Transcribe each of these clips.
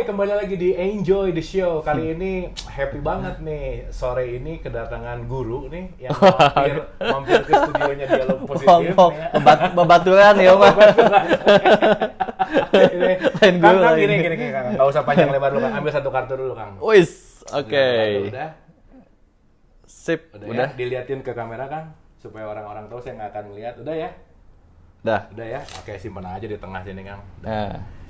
Hai, kembali lagi di Enjoy the Show. Kali ini happy banget nih. Sore ini kedatangan guru nih yang mampir ke studionya Dialog Positif. Bebaturan ya, Mas. Kang, gini, Kang. Nggak usah panjang lebar dulu, Kang. Ambil satu kartu dulu, Kang. Wis, oke. Udah. Sip, udah. Ya? Diliatin ke kamera, Kang, supaya orang-orang tahu saya nggak akan melihat. Udah ya? Udah ya? Oke, simpen aja di tengah sini, Kang.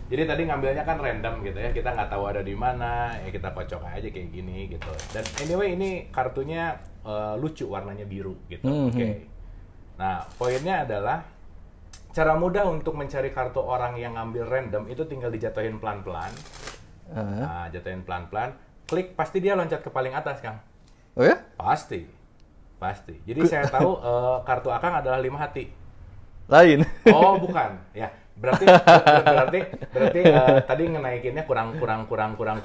Jadi tadi ngambilnya kan random gitu ya, kita nggak tahu ada di mana, ya kita kocok aja kayak gini gitu. Dan anyway ini kartunya lucu, warnanya biru gitu. Oke. Nah poinnya adalah cara mudah untuk mencari kartu orang yang ngambil random itu tinggal dijatuhin pelan-pelan. Nah, jatuhin pelan-pelan, klik pasti dia loncat ke paling atas, Kang. Oh ya? Pasti. Jadi saya tahu kartu Akang adalah 5 hati. Lain. Oh bukan, ya. Berarti tadi ngenaikinnya kurang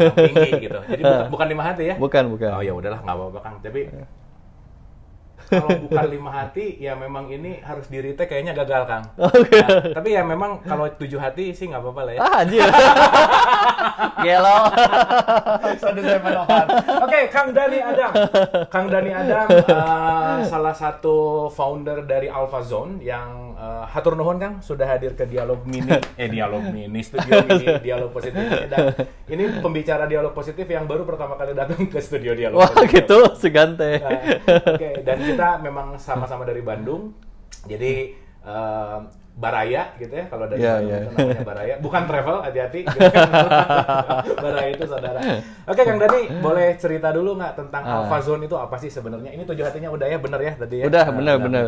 tinggi gitu. Jadi bukan 5 hati ya? Bukan. Oh ya udahlah, nggak apa-apa, Kang. Tapi kalau bukan 5 hati ya memang ini harus di retake, kayaknya gagal, Kang. Okay. Nah, tapi ya memang kalau 7 hati sih nggak apa-apa lah ya. Anjir. Gelo. Sudah saya menohon. Oke, Kang Dani Adam. Salah satu founder dari Alpha Zone yang hatur nuhun, Kang, sudah hadir ke Dialog Mini. Studio Mini Dialog Positif. Dan ini pembicara Dialog Positif yang baru pertama kali datang ke studio Dialog Positif. Wah, gitu, segante. Nah, oke, dan kita memang sama-sama dari Bandung. Jadi Baraya gitu ya, kalau dari Bandung itu namanya Baraya, bukan travel, hati-hati gitu kan. Baraya itu saudara. Oke, Kang Dani, boleh cerita dulu nggak tentang Alpha Zone itu apa sih sebenarnya? Ini 7 hatinya udah ya, bener ya tadi ya? Udah, bener.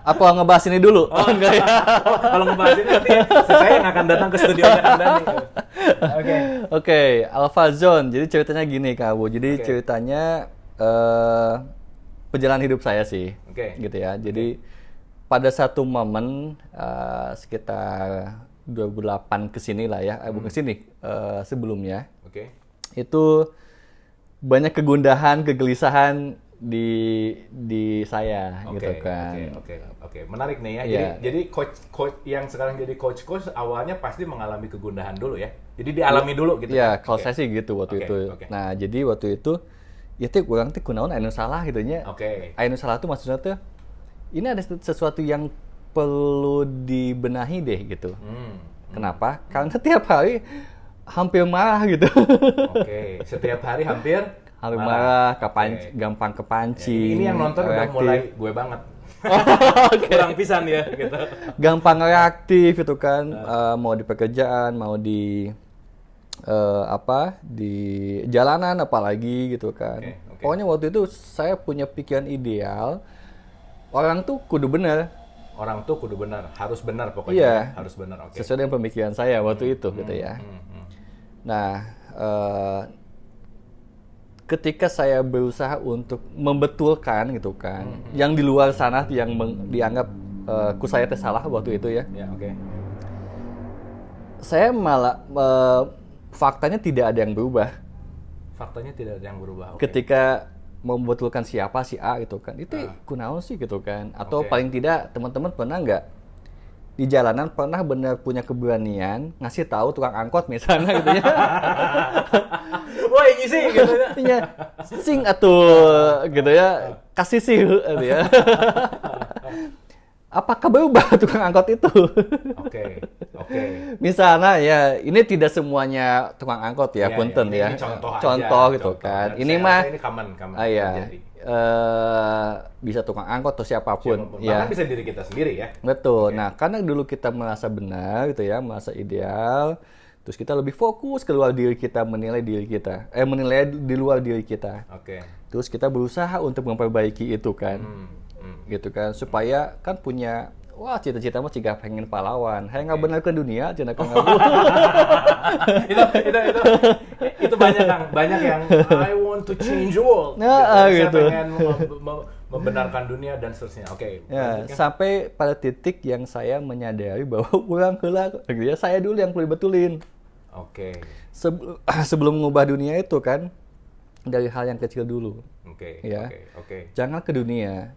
Apa ngebahas ini dulu? Oh enggak ya. Kalau ngebahas ini nanti saya yang akan datang ke studionya Kang Dani. Oke, Alpha Zone. Jadi ceritanya gini, Kak Bu. Jadi ceritanya perjalanan hidup saya sih. Gitu ya. Jadi pada satu momen sekitar 2008 kesini lah ya, bukan kesini, sebelumnya, itu banyak kegundahan, kegelisahan di saya, gitu kan. Oke. Menarik nih ya. Jadi coach yang sekarang jadi coach awalnya pasti mengalami kegundahan dulu ya. Jadi dialami dulu gitu. Iya, kalau saya sih gitu waktu itu. Nah, jadi waktu itu ya kurang kunaon anu salah gitu nya. Anu salah tuh maksudnya tuh ini ada sesuatu yang perlu dibenahi deh gitu. Kenapa? Karena tiap hari hampir marah gitu. Setiap hari hampir marah, gampang kepancing. Ini yang nonton udah mulai gue banget. Kurang pisan ya gitu. Gampang reaktif gitu kan, mau di pekerjaan, mau di di jalanan apalagi gitu kan. Pokoknya waktu itu saya punya pikiran ideal. Orang tuh kudu benar, harus benar pokoknya. Iya, harus benar. Sesuai dengan pemikiran saya waktu itu gitu ya. Nah, ketika saya berusaha untuk membetulkan gitu kan, yang di luar sana yang dianggap saya salah waktu itu ya. Saya malah faktanya tidak ada yang berubah. Ketika membetulkan siapa si A gitu kan, itu kunaon sih gitu kan, atau paling tidak teman-teman pernah nggak di jalanan benar punya keberanian ngasih tahu tukang angkot misalnya gitu ya. Woi ngisi gitu ya. Sing atuh gitu ya, kasih sih gitu ya. Apakah berubah tukang angkot itu? Oke. Misalnya ya, ini tidak semuanya tukang angkot ya, punten ya. Contoh gitu kan. Ini mah ini common terjadi. Bisa tukang angkot atau siapapun. Ya. Bahkan bisa diri kita sendiri ya. Betul. Nah, karena dulu kita merasa benar gitu ya, merasa ideal, terus kita lebih fokus keluar diri kita, menilai di luar diri kita. Terus kita berusaha untuk memperbaiki itu kan. Gitu kan, supaya kan punya cita-cita mah jika pengen pahlawan, nggak benar ke dunia cina kan itu banyak yang I want to change the world gitu. Saya pengen membenarkan dunia dan seterusnya. Sampai pada titik yang saya menyadari bahwa ulang kelak saya dulu yang perlu betulin. Sebelum mengubah dunia itu kan dari hal yang kecil dulu. Jangan ke dunia.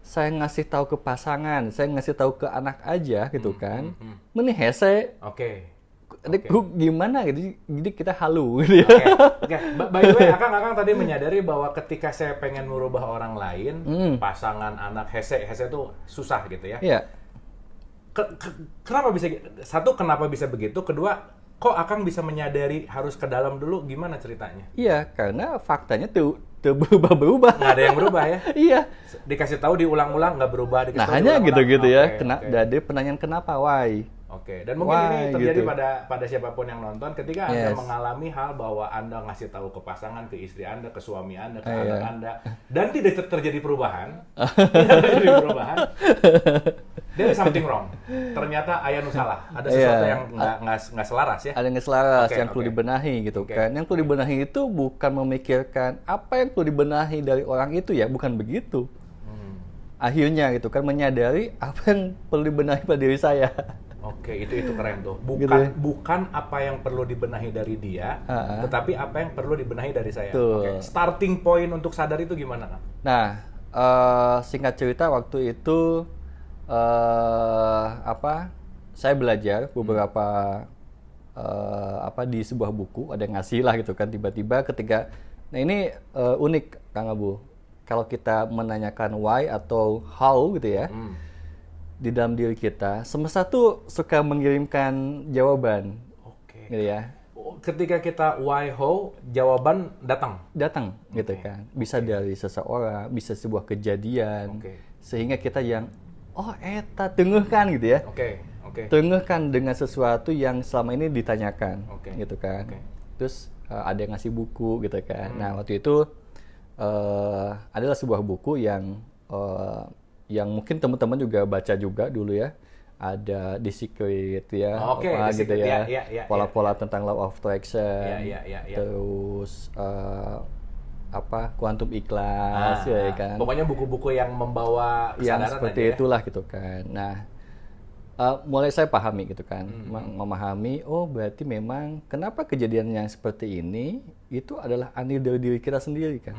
Saya ngasih tahu ke pasangan, saya ngasih tahu ke anak aja gitu kan. Meni hese. gimana gitu. Jadi kita halu gitu ya. Oke. By the way, Akang tadi menyadari bahwa ketika saya pengen merubah orang lain, pasangan, anak, hese itu susah gitu ya. Iya. Kenapa bisa? Satu, kenapa bisa begitu? Kedua, kok Akang bisa menyadari harus ke dalam dulu? Gimana ceritanya? Iya, karena faktanya tuh berubah-berubah. Nggak ada yang berubah ya? Iya. Dikasih tahu diulang-ulang nggak berubah. Nah, hanya gitu-gitu ya. Dari pertanyaan kenapa, why? Oke, dan mungkin ini terjadi gitu pada siapapun yang nonton ketika Anda mengalami hal bahwa Anda ngasih tahu ke pasangan, ke istri Anda, ke suami Anda, ke anak Anda, dan tidak terjadi perubahan, there is something wrong. Ternyata ayah nu salah, ada sesuatu yang nggak selaras ya. Ada yang nggak selaras, yang perlu dibenahi gitu kan. Yang perlu dibenahi itu bukan memikirkan apa yang perlu dibenahi dari orang itu ya, bukan begitu. Akhirnya gitu kan, menyadari apa yang perlu dibenahi pada diri saya. Oke, itu keren tuh. Bukan apa yang perlu dibenahi dari dia, tetapi apa yang perlu dibenahi dari saya. Oke. Starting point untuk sadar itu gimana, Kang? Nah, singkat cerita waktu itu saya belajar beberapa di sebuah buku, ada yang ngasih lah gitu kan, tiba-tiba ketika, nah ini unik Kang Abu, kalau kita menanyakan why atau how gitu ya, di dalam diri kita, semesta tuh suka mengirimkan jawaban. Oke. Gitu ya. Ketika kita why how, jawaban datang gitu kan. Bisa dari seseorang, bisa sebuah kejadian. Sehingga kita yang eta tengehkan gitu ya. Tengehkan dengan sesuatu yang selama ini ditanyakan gitu kan. Terus ada yang ngasih buku gitu kan. Nah, waktu itu adalah sebuah buku yang mungkin teman-teman juga baca juga dulu ya, ada The Secret ya, gitu ya, pola-pola tentang law of attraction, terus kuantum ikhlas, ya kan. Pokoknya buku-buku yang membawa kesadaran yang seperti itulah gitu kan. Nah, mulai saya pahami gitu kan, memahami, berarti memang kenapa kejadian yang seperti ini itu adalah andil dari diri kita sendiri kan.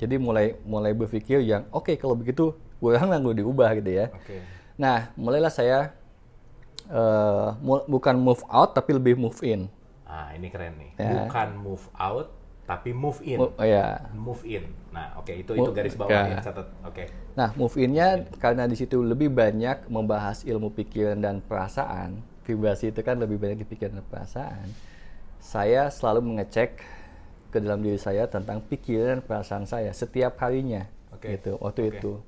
Jadi mulai berpikir yang kalau begitu orang langsung diubah gitu ya. Nah, mulailah saya bukan move out tapi lebih move in. Ini keren nih. Bukan move out tapi move in. Move in. Nah, itu garis bawah ya, catat. Nah, move in-nya karena di situ lebih banyak membahas ilmu pikiran dan perasaan. Vibrasi itu kan lebih banyak di pikiran dan perasaan. Saya selalu mengecek ke dalam diri saya tentang pikiran perasaan saya setiap harinya gitu waktu itu.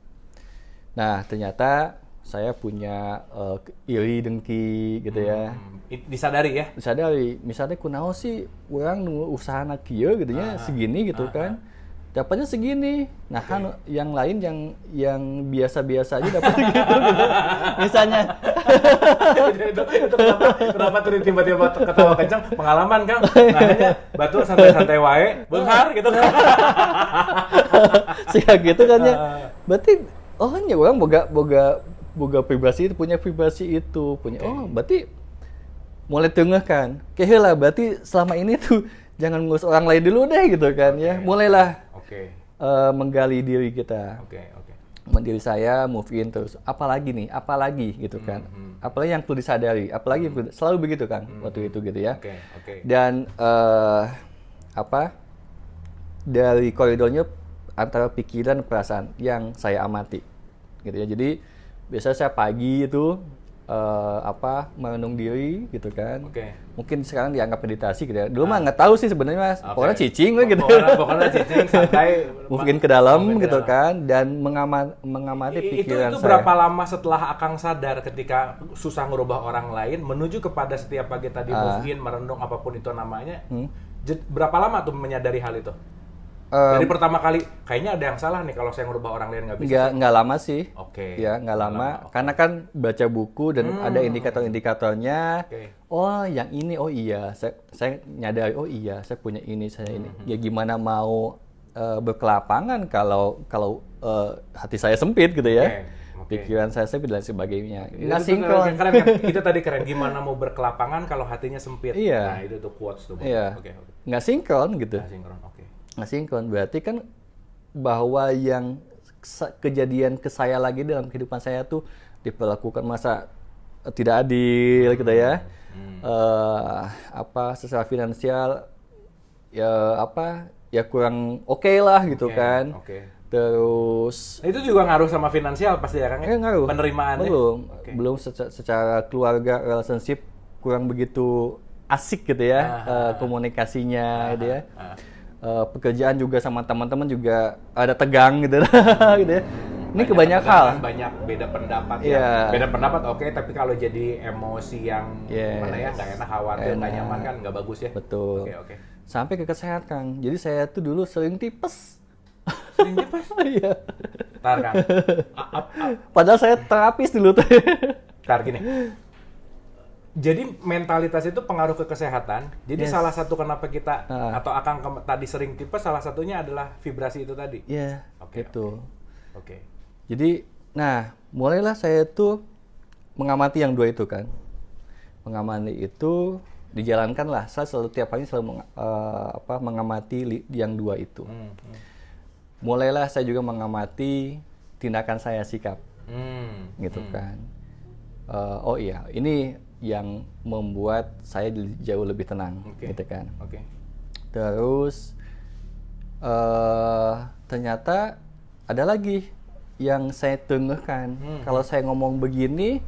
Nah, ternyata saya punya iri dengki gitu ya. Disadari ya? Disadari. Misalnya kunaon sih orang usaha kieu gitu ya, segini gitu kan. Dapatnya segini. Nah, kan yang lain yang biasa-biasa aja dapat gitu. Misalnya. itu kenapa tuh tiba-tiba ketawa kencang? Pengalaman, Kang. Nah, hanya batu santai-santai wae, beunghar gitu kan. Sih gitu kan ya. Berarti nya orang boga vibrasi itu, punya vibrasi itu, punya berarti mulai tengah kan. Lah berarti selama ini tuh jangan ngurus orang lain dulu deh gitu kan ya. Mulailah menggali diri kita. Diri saya move in terus. Apalagi gitu kan. Apalagi yang perlu disadari, apalagi yang selalu begitu kan waktu itu gitu ya. Dan dari koridornya antara pikiran dan perasaan yang saya amati gitu ya. Jadi biasanya saya pagi itu merenung diri gitu kan. Mungkin sekarang dianggap meditasi gitu ya. Dulu mah nggak tahu sih sebenarnya Mas. Pokoknya cicing gitu. Pokoknya cicing santai. Mungkin ke dalam gitu kan, dan mengamati pikiran itu berapa lama setelah Akang sadar ketika susah ngerubah orang lain menuju kepada setiap pagi tadi move in, merenung apapun itu namanya. Berapa lama tuh menyadari hal itu? Dari pertama kali, kayaknya ada yang salah nih kalau saya ngerubah orang lain nggak bisa. Nggak lama sih. Ya, nggak lama. Karena kan baca buku dan ada indikator-indikatornya. Yang ini, iya. Saya nyadari, iya, saya punya ini, saya ini. Ya gimana mau berkelapangan kalau hati saya sempit gitu ya. Pikiran saya sempit dan sebagainya. Nggak sinkron. Keren. Itu tadi keren. Gimana mau berkelapangan kalau hatinya sempit. Nah, itu tuh quotes tuh. Nggak sinkron gitu. Nggak sinkron, berarti kan bahwa yang kejadian ke saya lagi dalam kehidupan saya tuh diperlakukan masa tidak adil gitu ya. Secara finansial ya kurang oke lah gitu kan. Terus itu juga ngaruh sama finansial pasti ya Kang? Ngaruh. Penerimaannya? Belum secara keluarga, relationship kurang begitu asik gitu ya, komunikasinya gitu ya. Pekerjaan juga sama teman-teman juga ada tegang gitu, gitu ya. Ini kebanyakan hal. Banyak beda pendapat ya. Beda pendapat tapi kalau jadi emosi yang gimana ya, nggak enak, khawatir, nggak nyaman kan nggak bagus ya. Betul. Sampai ke kesehatan. Jadi saya tuh dulu sering tipes. Sering tipes? Iya. Ntar Kang. Padahal saya terapis dulu tuh. Ntar gini. Jadi mentalitas itu pengaruh ke kesehatan. Jadi salah satu kenapa kita atau Akang tadi sering tipes, salah satunya adalah vibrasi itu tadi. Iya. Gitu. Jadi, mulailah saya tuh mengamati yang dua itu kan. Mengamati itu dijalankanlah. Saya selalu tiap hari mengamati yang dua itu. Mulailah saya juga mengamati tindakan saya, sikap, gitu kan. Ini yang membuat saya jauh lebih tenang, gitu kan. Terus ternyata ada lagi yang saya dengarkan. Kalau saya ngomong begini,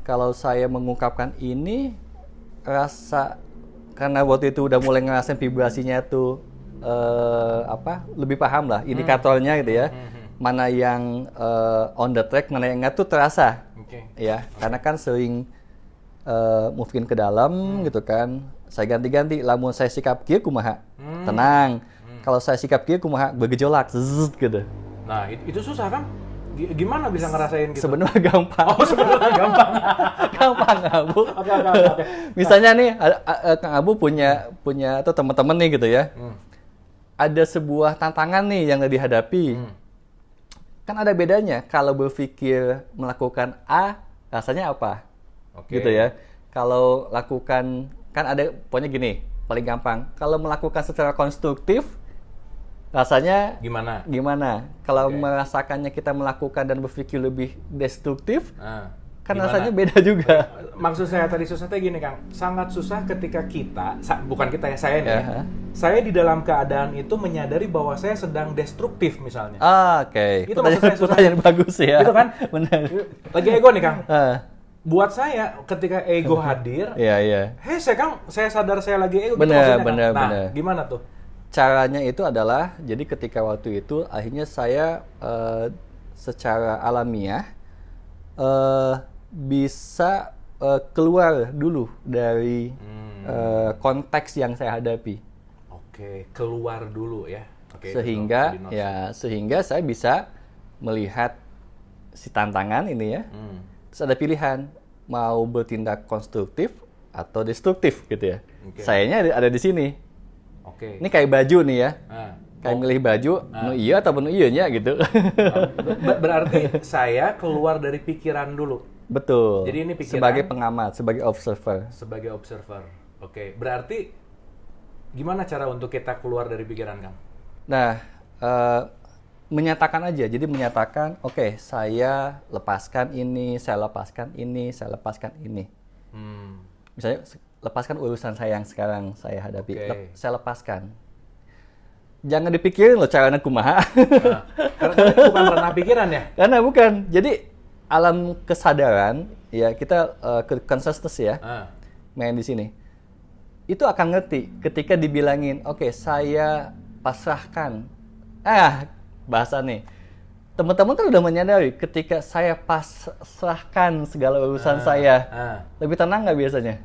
kalau saya mengungkapkan ini, karena waktu itu udah mulai ngerasain vibrasinya tuh lebih paham lah indikatornya gitu ya. Mana yang on the track, mana yang nggak tuh terasa. Ya, karena kan sering mungkin ke dalam gitu kan. Saya ganti-ganti, lamun saya sikap kieu kumaha? Tenang. Kalau saya sikap kieu kumaha? Bergejolak gitu. Nah, itu susah kan? Gimana bisa ngerasain gitu? Sebenarnya gampang. Sebenarnya gampang. Gampang, Abu. Oke. Misalnya nih, Kang Abu punya atau teman-teman nih gitu ya. Ada sebuah tantangan nih yang dihadapi. Kan ada bedanya kalau berpikir melakukan A, rasanya apa? Gitu ya. Kalau lakukan, kan ada pokoknya gini, paling gampang. Kalau melakukan secara konstruktif, rasanya gimana? Kalau merasakannya kita melakukan dan berpikir lebih destruktif, kan gimana? Rasanya beda juga. Maksud saya tadi susahnya gini Kang, sangat susah ketika kita, bukan kita ya, saya nih, saya di dalam keadaan itu menyadari bahwa saya sedang destruktif misalnya. Itu maksud saya pertanyaan bagus ya. Gitu kan? Benar. Lagi ego nih Kang. Buat saya ketika ego hadir, saya sadar saya lagi ego. Benar. Gimana tuh? Caranya itu adalah, jadi ketika waktu itu akhirnya saya secara alamiah bisa keluar dulu dari konteks yang saya hadapi. Keluar dulu ya. Sehingga saya bisa melihat si tantangan ini ya. Terus ada pilihan mau bertindak konstruktif atau destruktif gitu ya. Sayanya ada di sini. Ini kayak baju nih ya. Kayak milih baju, nu iya atau nu iyanya gitu. Berarti saya keluar dari pikiran dulu. Betul. Jadi ini pikiran sebagai pengamat, sebagai observer. Berarti gimana cara untuk kita keluar dari pikiran, Kang? Nah, menyatakan aja. Jadi menyatakan, saya lepaskan ini, saya lepaskan ini, saya lepaskan ini. Misalnya lepaskan urusan saya yang sekarang saya hadapi. Saya lepaskan. Jangan dipikirin loh caranya kumaha. Karena itu bukan ranah pikiran ya? Karena bukan. Jadi alam kesadaran, ya kita consciousness ya, main di sini. Itu akan ngerti ketika dibilangin, saya pasrahkan. Bahasa nih. Teman-teman kan udah menyadari ketika saya pasrahkan segala urusan saya. Lebih tenang nggak biasanya?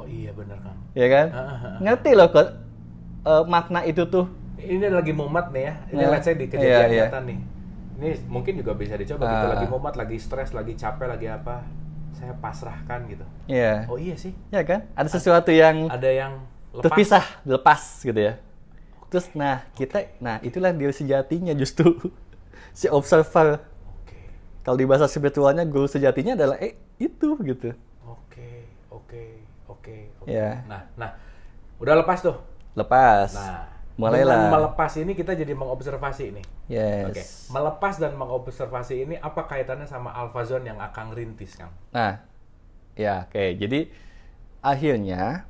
Iya benar Kang. Ya kan? Ngerti loh kok makna itu tuh. Ini lagi mumet nih ya. Ini let's say di kejadian nyata nih. Ini mungkin juga bisa dicoba gitu. Lagi mumet, lagi stres, lagi capek, lagi apa. Saya pasrahkan gitu. Iya. Oh iya sih. Iya kan? Ada sesuatu yang lepas. Terpisah, lepas gitu ya. Terus itulah diri sejatinya justru. Si observer. Kalau di bahasa spiritualnya guru sejatinya adalah itu gitu. Oke. Ya. Nah, udah lepas tuh. Lepas. Nah, mulailah. Melepas ini kita jadi mengobservasi ini. Yes. Melepas dan mengobservasi ini apa kaitannya sama Alpha Zone yang Akang rintis, Kang? Nah, Ya, oke. Jadi akhirnya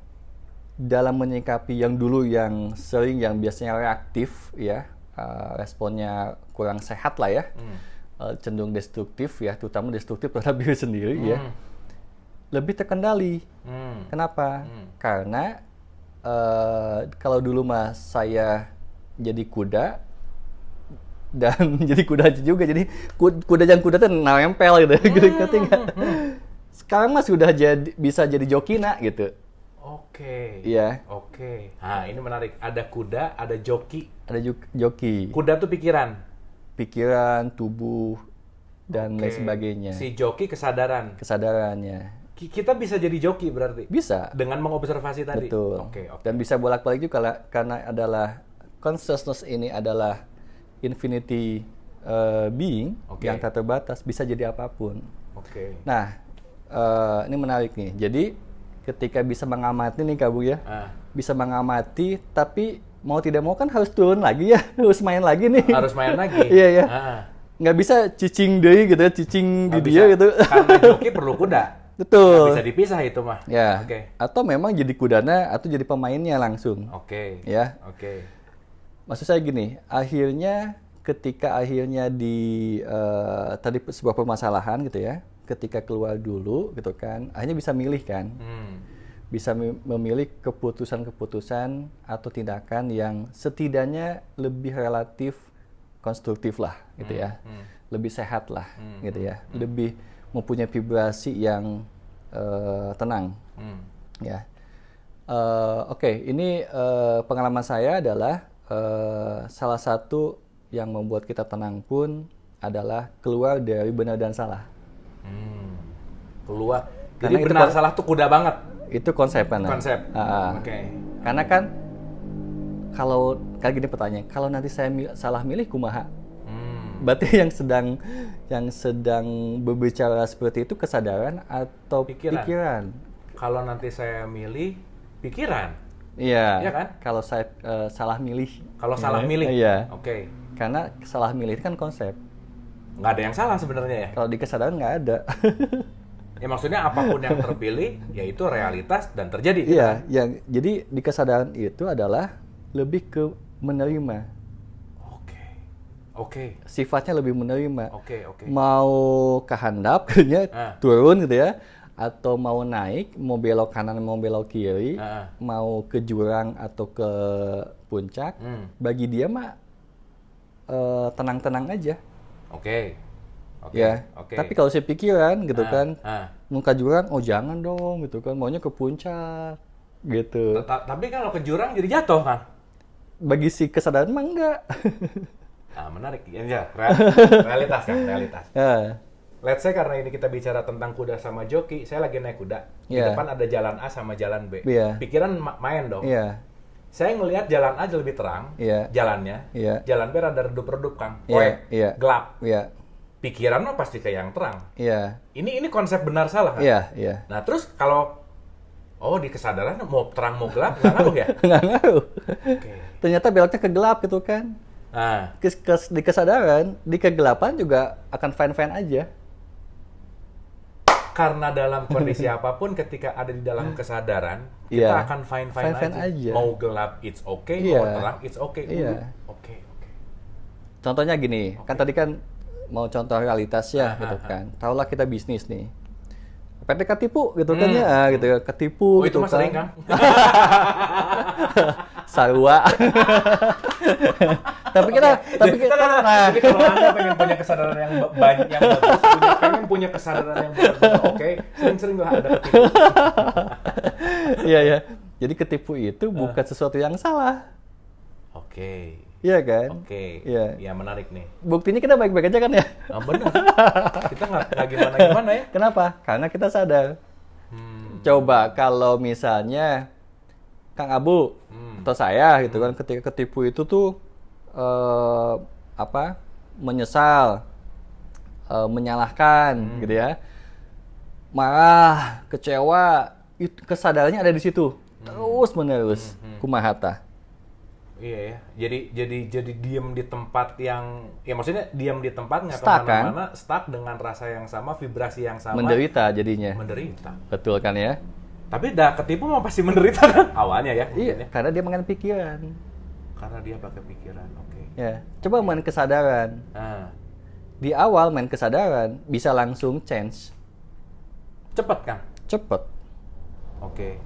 dalam menyikapi yang dulu yang sering yang biasanya reaktif ya, responnya kurang sehat lah ya, cenderung destruktif ya, terutama destruktif terhadap diri sendiri ya, lebih terkendali. Kenapa? Karena kalau dulu mas saya jadi kuda dan jadi kuda juga, jadi kuda yang kuda tuh nempel gitu, ngerti nggak? Sekarang mas sudah bisa jadi joki nak gitu. Oke. Iya. Oke. Nah ini menarik. Ada kuda, ada joki. Ada joki. Kuda tuh pikiran. Pikiran, tubuh dan lain sebagainya. Si joki kesadaran. Kesadarannya. Kita bisa jadi joki berarti? Bisa. Dengan mengobservasi tadi? Betul. Oke. Dan bisa bolak-balik juga karena adalah consciousness ini adalah infinity being yang tak terbatas, bisa jadi apapun. Oke. Nah, ini menarik nih. Jadi ketika bisa mengamati nih Kak Bu ya, bisa mengamati tapi mau tidak mau kan harus turun lagi ya, harus main lagi nih. Harus main lagi? Iya ya. Nggak bisa cicing deh gitu ya, cicing di dia gitu. Karena joki perlu kuda. Betul. Nggak bisa dipisah itu mah. Ya. Oke. Atau memang jadi kudanya atau jadi pemainnya langsung. Oke. Ya. Oke. Maksud saya gini, akhirnya ketika tadi sebuah permasalahan gitu ya, ketika keluar dulu gitu kan, akhirnya bisa milih kan. Bisa memilih keputusan-keputusan atau tindakan yang setidaknya lebih relatif konstruktif lah gitu ya. Lebih sehat lah gitu ya. Lebih mempunyai vibrasi yang tenang. Ya. Oke, ini pengalaman saya adalah salah satu yang membuat kita tenang pun adalah keluar dari benar dan salah. Keluar. Jadi benar salah tuh kuda banget. Itu konsep kan? Konsep. Oke. Karena kan kalau kayak gini pertanyaan, kalau nanti saya salah milih kumaha? Berarti yang sedang berbicara seperti itu kesadaran atau pikiran? Kalau nanti saya milih pikiran. Iya. Iya kan? Kalau saya salah milih. Kalau salah milih. Iya. Oke. Karena salah milih itu kan konsep. Nggak ada yang salah sebenarnya ya? Kalau di kesadaran nggak ada. Ya maksudnya apapun yang terpilih, yaitu realitas dan terjadi. Iya. Jadi di kesadaran itu adalah lebih ke menerima. Oke. Sifatnya lebih menerima. Oke. Mau kehandap, turun gitu ya, atau mau naik, mau belok kanan, mau belok kiri, mau ke jurang atau ke puncak, bagi dia mah tenang-tenang aja. Oke. Ya. Tapi kalau saya pikiran gitu kan, mau ke jurang, oh jangan dong gitu kan, maunya ke puncak gitu. Tapi kalau ke jurang jadi jatuh kan? Bagi si kesadaran mah enggak. Nah, menarik. Ya, realitas kan, realitas. Let's say karena ini kita bicara tentang kuda sama joki, saya lagi naik kuda. Di depan ada jalan A sama jalan B. Pikiran main dong. Saya ngelihat jalan A lebih terang, jalannya. Jalan B rada redup-redup, Kang. Gelap. Pikiran mah pasti ke yang terang. Ini konsep benar salah kan? Nah, terus kalau di kesadaran mau terang mau gelap nggak ngaruh ya? Nggak ngaruh. Ternyata beloknya ke gelap gitu kan. Di kesadaran, di kegelapan juga akan fine-fine aja. Karena dalam kondisi apapun ketika ada di dalam kesadaran, kita akan fine-fine aja. Mau gelap, it's okay. Mau terang, it's okay. Oke. Contohnya gini, kan tadi kan mau contoh realitas ya, gitu kan. Tahulah kita bisnis nih. PT ketipu gitu kan ya, gitu ya, ketipu. Itu mah sering kan? Sarua. Tapi kalau Anda pengen punya kesadaran yang banyak, yang bagus, pengen punya kesadaran yang oke, sering-sering lah ada ketipu. Iya. Jadi ketipu itu bukan sesuatu yang salah. Oke. Iya kan? Oke. Ya menarik nih. Buktinya kita baik-baik aja kan ya? Benar. Kita nggak gimana-gimana ya. Kenapa? Karena kita sadar. Coba kalau misalnya Kang Abu atau saya gitu kan ketika ketipu itu tuh menyesal, menyalahkan gitu ya, marah, kecewa, itu kesadarannya ada di situ terus menerus kumahata. Iya ya. Jadi diem di tempat yang ya maksudnya diem di tempat nggak Kan? kemana-mana, stuck dengan rasa yang sama, vibrasi yang sama. Menderita jadinya. Menderita. Betul kan ya? Tapi dah ketipu mah pasti menderita kan awalnya ya. Iya, Ya. karena dia main pikiran. Karena dia pakai pikiran. Oke. Ya, coba main kesadaran. Nah, Di awal main kesadaran bisa langsung change. cepet kan? Cepet. Oke.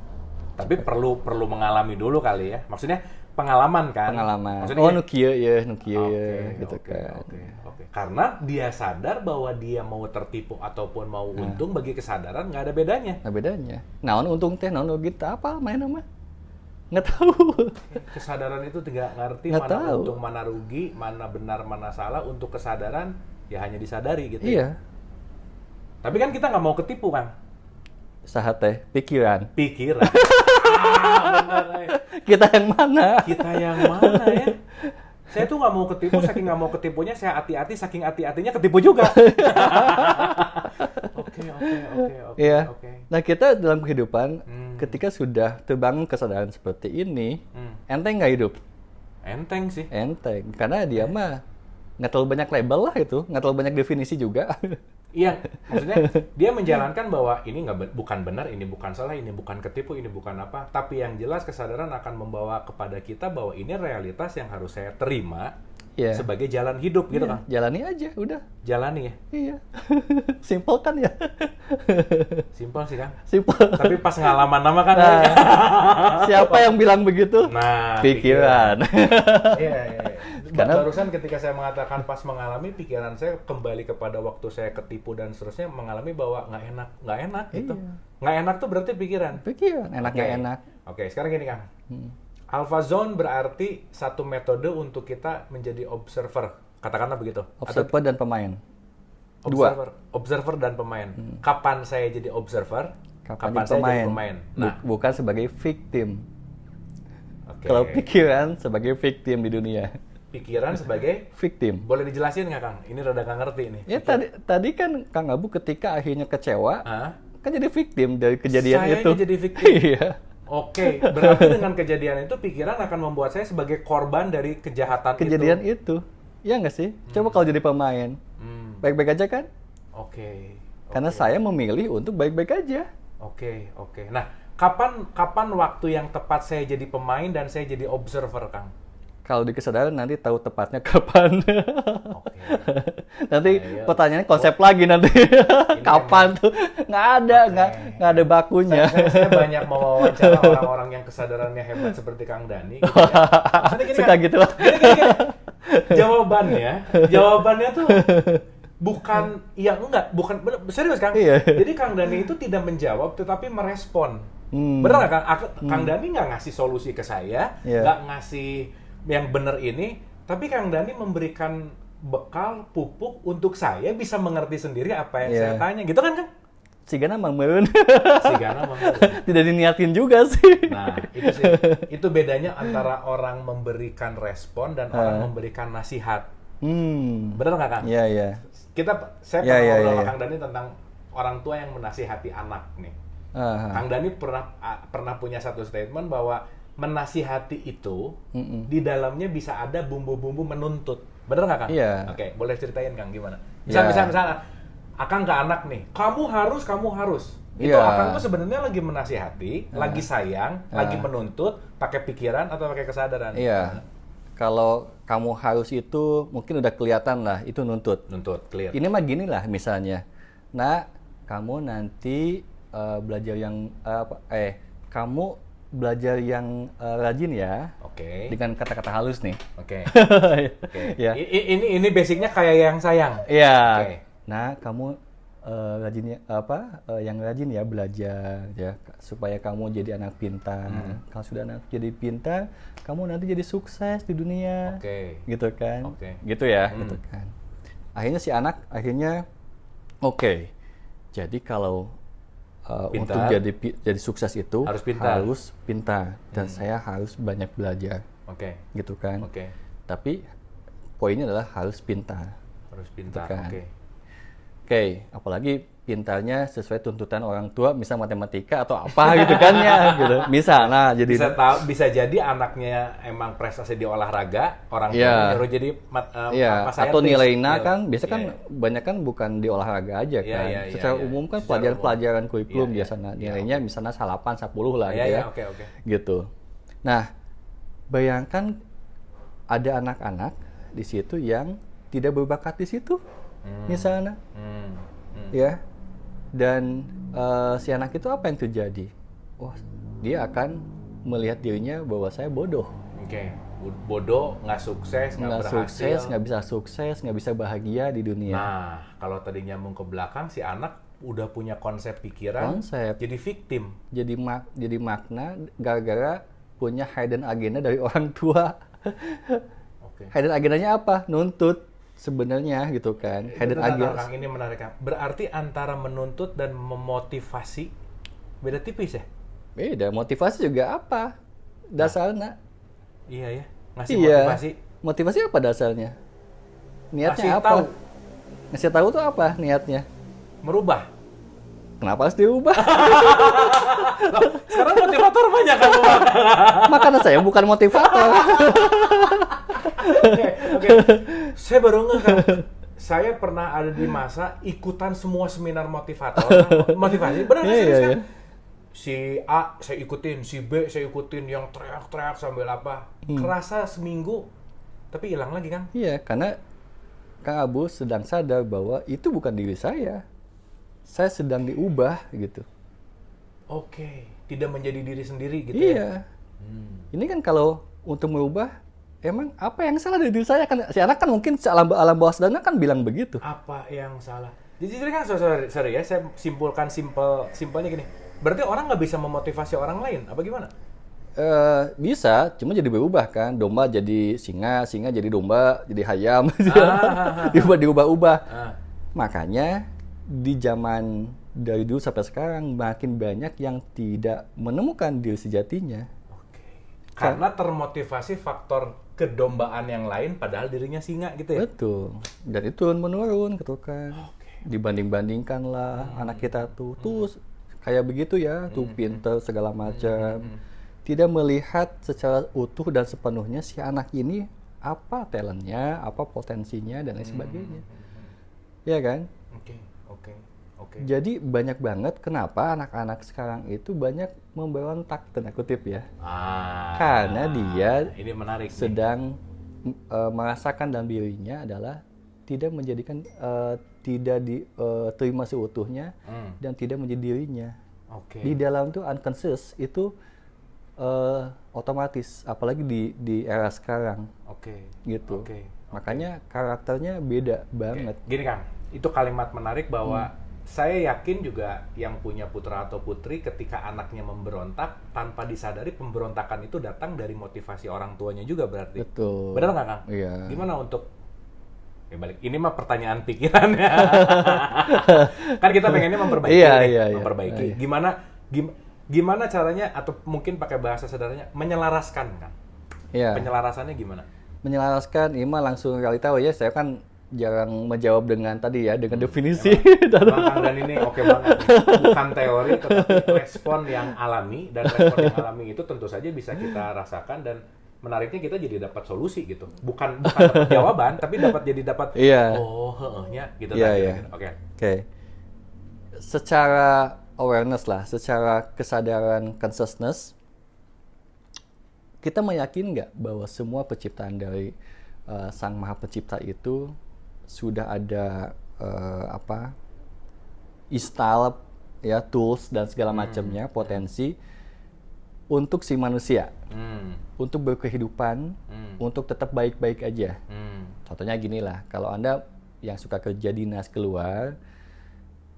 Tapi perlu mengalami dulu kali ya. Maksudnya pengalaman kan? Pengalaman. Maksudnya Oh, nukia ya, gitu oke, kan. Oke. Karena dia sadar bahwa dia mau tertipu ataupun mau untung, bagi kesadaran nggak ada bedanya. Nah bedanya. Naon untung teh, naon rugi teh apa main nama? Nggak tahu. Kesadaran itu tidak ngerti Nggak mana tahu. untung, mana rugi, mana benar, mana salah. Untuk kesadaran ya hanya disadari gitu. Iya. Tapi kan kita nggak mau ketipu kan? Saha teh pikiran. Pikiran. Benar, Kita yang mana? kita yang mana ya? Saya tuh nggak mau ketipu, saking nggak mau ketipunya saya hati-hati, saking hati-hatinya ketipu juga. Oke. Iya. Oke. Nah kita dalam kehidupan ketika sudah terbangun kesadaran seperti ini, enteng nggak hidup? Enteng sih. Enteng. Karena dia mah nggak terlalu banyak label lah itu, nggak terlalu banyak definisi juga. Iya, maksudnya dia menjalankan bahwa ini bukan benar, ini bukan salah, ini bukan ketipu, ini bukan apa. Tapi yang jelas kesadaran akan membawa kepada kita bahwa ini realitas yang harus saya terima sebagai jalan hidup gitu kan. Jalani aja, udah. Jalani ya. Iya. Simple kan ya? Simpel sih kan. Simple. Tapi pas ngalaman nama kan. Siapa yang bilang begitu? Nah, pikiran. Iya. Karena barusan ketika saya mengatakan pas mengalami, pikiran saya kembali kepada waktu saya ketipu dan seterusnya, mengalami bahwa nggak enak gitu. Nggak enak tuh berarti pikiran. Pikiran, enak nggak enak. Oke, sekarang gini Kang. Alpha Zone berarti satu metode untuk kita menjadi observer, katakanlah begitu. Observer dan pemain. Observer dan pemain. Kapan saya jadi observer? Kapan saya jadi pemain? Nah, bukan sebagai victim. Kalau pikiran sebagai victim di dunia. Pikiran sebagai victim. Boleh dijelasin nggak Kang? Ini rada nggak ngerti ini. Ya tadi kan Kang Abu ketika akhirnya kecewa, kan jadi victim dari kejadian itu. Saya jadi victim. Iya. Oke, berarti dengan kejadian itu pikiran akan membuat saya sebagai korban dari kejadian itu. Iya nggak sih? Coba kalau jadi pemain, baik-baik aja kan? Oke. Karena saya memilih untuk baik-baik aja. Oke. Nah, kapan waktu yang tepat saya jadi pemain dan saya jadi observer, Kang? Kalau di kesadaran nanti tahu tepatnya kapan. Oke. Nanti pertanyaannya konsep lagi nanti. Kapan tuh? Nggak ada bakunya. Saya banyak mewawancara orang-orang yang kesadarannya hebat seperti Kang Dani. Gitu ya. Suka gitu lah. Gini. Jawabannya tuh bukan serius Kang. Iya. Jadi Kang Dani itu tidak menjawab tetapi merespon. Bener nggak Kang? Kang Dani nggak ngasih solusi ke saya, nggak ngasih yang benar ini, tapi Kang Dani memberikan bekal pupuk untuk saya bisa mengerti sendiri apa yang saya tanya, gitu kan Kang? Sigana mangmeun. Tidak diniatin juga sih. Nah, itu bedanya antara orang memberikan respon dan orang memberikan nasihat. Benar nggak Kang? Iya. Saya pernah ngobrol sama Kang Dani tentang orang tua yang menasihati anak nih. Kang Dani pernah punya satu statement bahwa menasihati itu di dalamnya bisa ada bumbu-bumbu menuntut. Bener nggak Kang? Iya. Oke, boleh ceritain Kang gimana? Misalnya Akang ke anak nih, kamu harus. Itu Akang tuh sebenarnya lagi menasihati, lagi sayang, lagi menuntut, pakai pikiran atau pakai kesadaran? Iya. Kalau kamu harus itu mungkin udah kelihatan lah, itu nuntut. Nuntut, clear. Ini mah gini lah misalnya. Nah, kamu nanti belajar yang kamu belajar yang rajin ya. Oke. Dengan kata-kata halus nih. Oke. Ya. Ini basicnya kayak yang sayang. Iya. Okay. Nah, kamu rajinnya yang rajin ya belajar ya supaya kamu jadi anak pintar. Kalau sudah anak jadi pintar, kamu nanti jadi sukses di dunia. Oke. Gitu kan? Oke. Gitu ya, gitu kan. Akhirnya si anak oke. Jadi kalau untuk jadi sukses itu harus pintar dan saya harus banyak belajar. Oke. Gitu kan? Oke. Tapi poinnya adalah harus pintar. Harus pintar. Gitu kan? Oke. Oke, apalagi pintarnya sesuai tuntutan orang tua, misal matematika atau apa gitu kan ya, gitu. Misalnya jadi bisa jadi anaknya emang prestasi di olahraga, orang tua nyuruh jadi atau nilainya kan biasa kan banyak kan bukan di olahraga aja kan. Secara umum kan pelajaran kurikulum biasanya nilainya misalnya 8, 10 lah gitu ya. Gitu. Nah, bayangkan ada anak-anak di situ yang tidak berbakat di situ. Misalnya. Ya. Dan si anak itu apa yang terjadi? Wah, dia akan melihat dirinya bahwa saya bodoh. Bodoh, nggak sukses, nggak berhasil. Nggak bisa sukses, nggak bisa bahagia di dunia. Nah, kalau tadi nyambung ke belakang, si anak udah punya konsep pikiran, jadi victim. Jadi makna gara-gara punya hidden agenda dari orang tua. Hidden agendanya apa? Nuntut. Sebenarnya gitu kan. Hidden agenda ini menarik. Berarti antara menuntut dan memotivasi beda tipis ya? Beda. Motivasi juga apa dasarnya? Iya ya. Ngasih motivasi. Motivasi apa dasarnya? Niatnya apa? Ngasih tahu tuh apa niatnya? Merubah. Kenapa harus diubah? Sekarang motivator banyak kan? Makanya saya bukan motivator. Oke. Saya baru ngeh kan. Saya pernah ada di masa ikutan semua seminar motivasi. Benar nggak serius kan? Si A saya ikutin, si B saya ikutin yang teriak-teriak sambil apa. Kerasa seminggu, tapi hilang lagi kan? Iya, karena Kang Abu sedang sadar bahwa itu bukan diri saya. Saya sedang diubah gitu. Tidak menjadi diri sendiri gitu ya? Ini kan kalau untuk merubah, emang apa yang salah dari diri saya? Kan si anak kan mungkin alam bawah sadarnya kan bilang begitu. Apa yang salah? Jadi kan sorry ya, saya simpulkan simpelnya gini. Berarti orang nggak bisa memotivasi orang lain, apa gimana? Bisa, cuma jadi berubah kan. Domba jadi singa jadi domba, jadi ayam. Diubah-ubah. Makanya di zaman dari dulu sampai sekarang makin banyak yang tidak menemukan diri sejatinya. Karena termotivasi faktor kedombaan yang lain padahal dirinya singa gitu ya? Betul. Dan itu menurun gitu kan. Dibanding-bandingkan lah anak kita tuh kayak begitu ya, tuh pinter segala macam. Tidak melihat secara utuh dan sepenuhnya si anak ini apa talentnya, apa potensinya dan lain sebagainya. Ya kan? Oke. Jadi banyak banget kenapa anak-anak sekarang itu banyak memberontak, tanda kutip ya. Karena dia ini menarik sedang merasakan dalam dirinya adalah tidak menjadikan tidak diterima seutuhnya dan tidak menjadi dirinya. Di dalam tuh unconscious itu otomatis, apalagi di era sekarang. Gitu. Makanya karakternya beda banget. Gini Kang, itu kalimat menarik bahwa saya yakin juga yang punya putra atau putri ketika anaknya memberontak tanpa disadari pemberontakan itu datang dari motivasi orang tuanya juga berarti. Betul. Benar nggak Kang? Iya. Gimana untuk balik? Ini mah pertanyaan pikirannya. Kan kita pengennya memperbaiki. Memperbaiki. Gimana caranya atau mungkin pakai bahasa sederhananya menyelaraskan Kang? Iya. Penyelarasannya gimana? Menyelaraskan ini mah langsung realita ya. Saya kan jarang menjawab dengan tadi ya, dengan definisi. Kang dan ini oke banget. Bukan teori, tetapi respon yang alami. Dan respon yang alami itu tentu saja bisa kita rasakan dan menariknya kita jadi dapat solusi gitu. Bukan dapat jawaban, tapi dapat gitu. Oke. Secara awareness lah, secara kesadaran consciousness, kita meyakin nggak bahwa semua penciptaan dari Sang Maha Pencipta itu sudah ada install ya, tools dan segala macamnya, potensi untuk si manusia, untuk berkehidupan, untuk tetap baik-baik aja. Contohnya gini lah, kalau Anda yang suka kerja dinas keluar,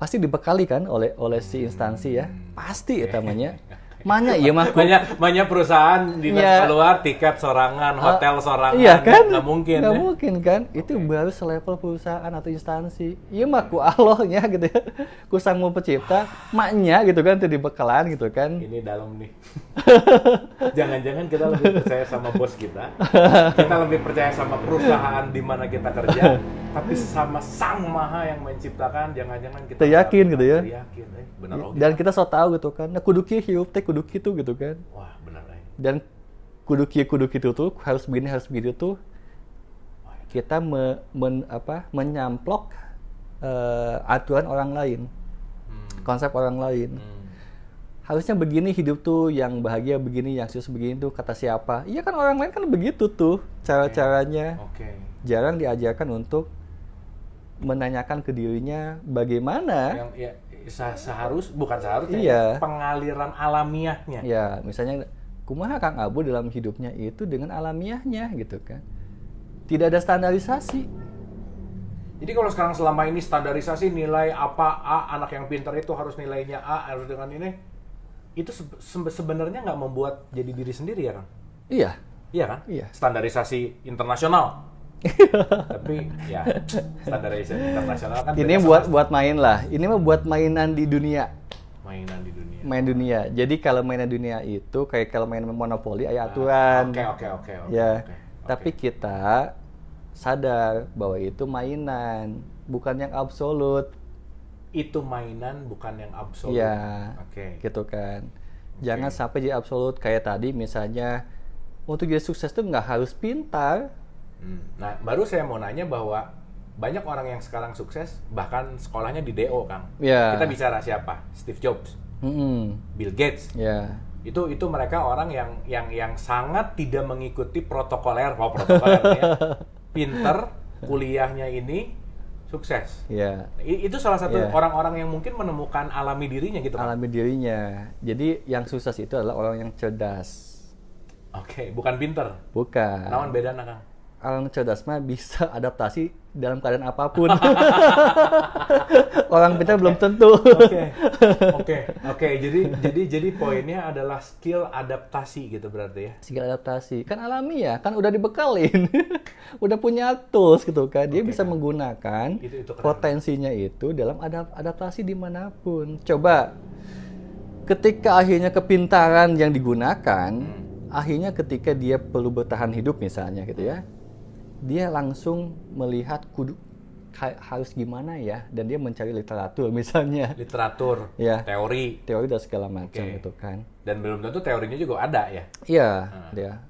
pasti dibekali kan oleh si instansi ya, pasti namanya. Manya iya mah. Banyak perusahaan dinas keluar tiket sorangan, hotel sorangan. Iya kan? Nggak mungkin. Nggak mungkin kan? Itu baru selevel perusahaan atau instansi. Iya mah ku Allahnya gitu ya. Ku Sang Pencipta, maknya gitu kan, itu dibekalan gitu kan. Ini dalam nih. Jangan-jangan kita lebih percaya sama bos kita. Kita lebih percaya sama perusahaan di mana kita kerja, tapi sama Sang Maha yang menciptakan, jangan-jangan kita yakin gitu ya. Yakin, benar. Dan kita so tahu gitu kan. Nah, kudu kieu hirup teh kudu kitu gitu kan. Wah, benar. Dan kudu kitu tuh harus begini tuh. Kita menyamplok aturan orang lain. Konsep orang lain. Harusnya begini hidup tuh, yang bahagia begini, yang susah begini tuh, kata siapa? Iya kan, orang lain kan begitu tuh cara-caranya. Jarang diajarkan untuk menanyakan ke dirinya bagaimana. Bukan seharusnya. Iya. Pengaliran alamiahnya. Ya, misalnya kumaha Kang Abu dalam hidupnya itu dengan alamiahnya gitu kan. Tidak ada standarisasi. Jadi kalau sekarang selama ini standarisasi nilai apa A, anak yang pintar itu harus nilainya A, harus dengan ini, itu sebenarnya nggak membuat jadi diri sendiri ya Kang? Iya. Iya kan? Iya. Standarisasi internasional. Tapi ya standarisasi internasional kan ini buat main lah. Ini mah buat mainan di dunia. Main dunia. Jadi kalau mainan dunia itu kayak kalau main monopoli ada aturan. Oke. Ya. Tapi kita sadar bahwa itu mainan, bukan yang absolut. Itu mainan bukan yang absolut. Iya. Gitu kan. Jangan sampai jadi absolut kayak tadi misalnya untuk jadi sukses tuh nggak harus pintar. Nah, baru saya mau nanya bahwa banyak orang yang sekarang sukses, bahkan sekolahnya di DO, Kang. Yeah. Kita bicara siapa? Steve Jobs, Bill Gates. Yeah. Itu mereka orang yang sangat tidak mengikuti protokoler, ya. Pinter, kuliahnya ini sukses. Yeah. Itu salah satu orang-orang yang mungkin menemukan alami dirinya gitu, Kang. Alami dirinya. Jadi yang sukses itu adalah orang yang cerdas. Bukan pinter. Bukan. Namun beda, Kang. Orang cerdas mah bisa adaptasi dalam keadaan apapun. Orang pintar belum tentu. Oke. Jadi poinnya adalah skill adaptasi gitu berarti ya. Skill adaptasi. Kan alami ya, kan udah dibekalin. Udah punya tools gitu kan. Dia bisa menggunakan itu potensinya itu dalam adaptasi dimanapun. Coba ketika akhirnya kepintaran yang digunakan, akhirnya ketika dia perlu bertahan hidup misalnya gitu ya, dia langsung melihat harus gimana ya, dan dia mencari literatur misalnya. Literatur, ya. teori dan segala macam gitu kan. Dan belum tentu teorinya juga ada ya. Iya, dia.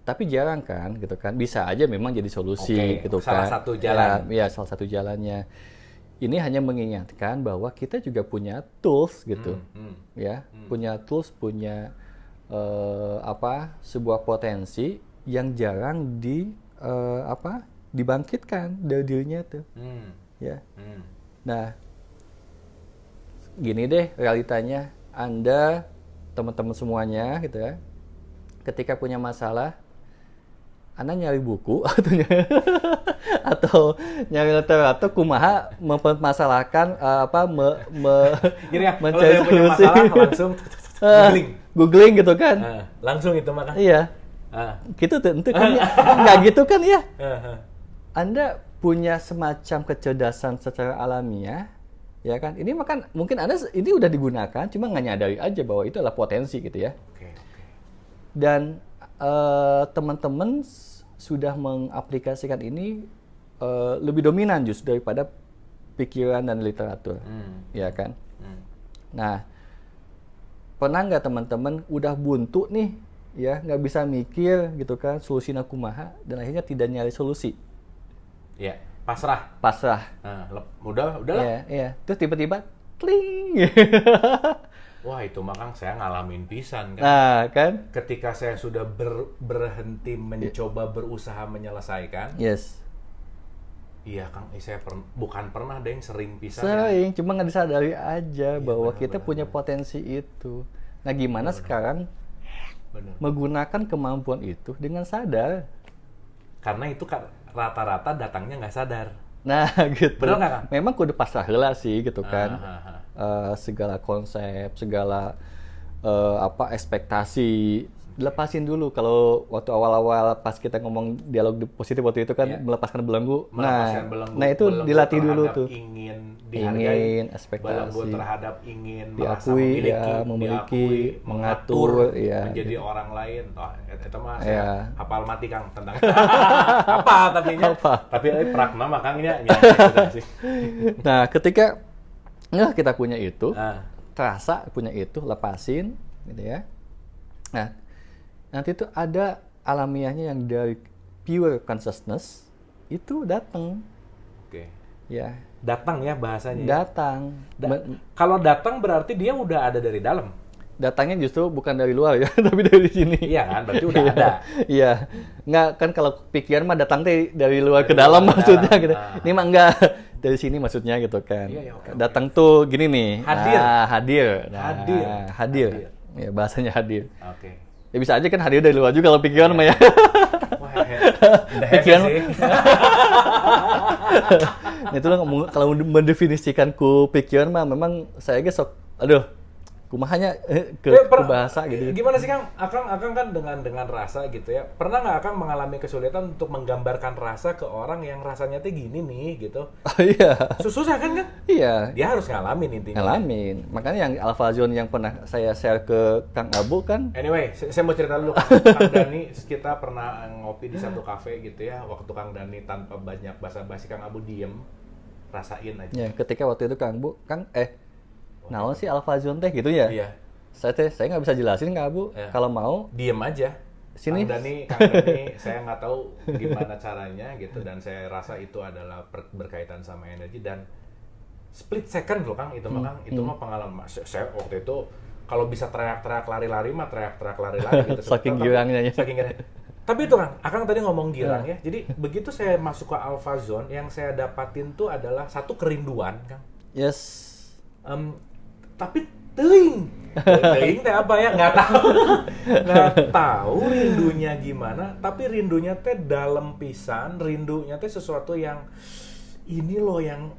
Tapi jarang kan gitu kan. Bisa aja memang jadi solusi gitu kan. Salah satu jalan. Ya, salah satu jalannya. Ini hanya mengingatkan bahwa kita juga punya tools gitu. Ya, punya tools, punya sebuah potensi yang jarang dibangkitkan dari dirinya tuh. Ya. Nah, gini deh realitanya, Anda teman-teman semuanya gitu ya, ketika punya masalah, Anda nyari buku atau nyari literatur kumaha mempermasalahkan gini ya, mencari kalau punya masalah langsung googling gitu kan. Langsung itu makan. Iya. Gitu tentu kan ya. Nggak gitu kan ya. Anda punya semacam kecerdasan secara alamiah, ya kan? Ini mungkin Anda ini udah digunakan, cuma nggak nyadari aja bahwa itu adalah potensi gitu ya. Dan teman-teman sudah mengaplikasikan ini lebih dominan justru daripada pikiran dan literatur, ya kan? Nah, pernah nggak teman-teman udah buntu nih, ya nggak bisa mikir gitu kan, solusi kumaha, dan akhirnya tidak nyari solusi? Ya, pasrah. Udahlah. Iya. Terus tiba-tiba, kling. Wah, itu makang saya ngalamin pisan kan. Nah, kan? Ketika saya sudah berhenti mencoba berusaha menyelesaikan. Yes. Iya, Kang. Saya bukan pernah deh sering pisan. Sering, cuma nggak disadari aja bahwa kita punya potensi itu. Nah, gimana sekarang menggunakan kemampuan itu dengan sadar? Karena itu rata-rata datangnya nggak sadar. Nah, gitu. Benar nggak, Kang? Memang kudu pasrah heula sih gitu kan. Segala konsep, segala ekspektasi, lepasin dulu. Kalau waktu awal-awal pas kita ngomong dialog positif waktu itu kan melepaskan belenggu. Nah itu dilatih dulu tuh. Ingin dihargai, ekspektasi. Belenggu terhadap ingin diakui, memiliki, mengatur, menjadi orang lain. Itu mah saya hafal mati Kang tentang apa tapi prakna makanya sih. Nah ketika kita punya itu, terasa punya itu, lepasin, gitu ya. Nah, nanti tuh ada alamiahnya yang dari pure consciousness itu datang. Oke. Ya. Datang ya bahasanya. Datang. Kalau datang berarti dia udah ada dari dalam. Datangnya justru bukan dari luar ya, tapi dari sini. Iya kan, berarti udah ada. Iya. Nggak kan kalau pikiran mah datang dari luar ke dalam maksudnya gitu. Ini mah enggak. Dari sini maksudnya gitu kan. Okay. Datang tuh gini nih. Hadir. Hadir. Hadir. Ya bahasanya hadir. Oke. Ya bisa aja kan hadir dari luar juga kalau pikiran mah ya. Wah, pikiran sih. Itulah kalau mendefinisikan ku pikiran mah memang saya gesok. Aduh. Kumahanya ke bahasa gitu. Gimana sih Kang? Akang kan dengan rasa gitu ya. Pernah nggak Akang mengalami kesulitan untuk menggambarkan rasa ke orang yang rasanya tuh gini nih gitu? Oh iya. Susah kan? Iya. Dia harus ngalamin intinya. Ngalamin. Makanya yang Alpha Zone yang pernah saya share ke Kang Abu kan. Anyway, saya mau cerita dulu Kang Dani. Kita pernah ngopi di satu kafe gitu ya. Waktu Kang Dani tanpa banyak basa-basi, Kang Abu diem, rasain aja. Ya, ketika waktu itu Kang Abu, naon sih Alpha Zone teh gitu ya? Iya. Saya nggak bisa jelasin Kang Abu. Ya. Kalau mau diem aja. Sini. Kang Dani, saya nggak tahu gimana caranya gitu, dan saya rasa itu adalah berkaitan sama energi dan split second loh Kang, itu mah Kang, itu mah pengalaman. Saya waktu itu kalau bisa teriak-teriak lari-lari mah teriak-teriak lari-lari gitu. Saking girangnya ya. Saking girang. Tapi itu Kang, Akang tadi ngomong girang ya. Jadi begitu saya masuk ke Alpha Zone, yang saya dapatin tuh adalah satu kerinduan Kang. Yes. Tapi teuing teh apa ya, nggak tahu rindunya gimana, tapi rindunya teh dalam pisan, rindunya teh sesuatu yang ini loh yang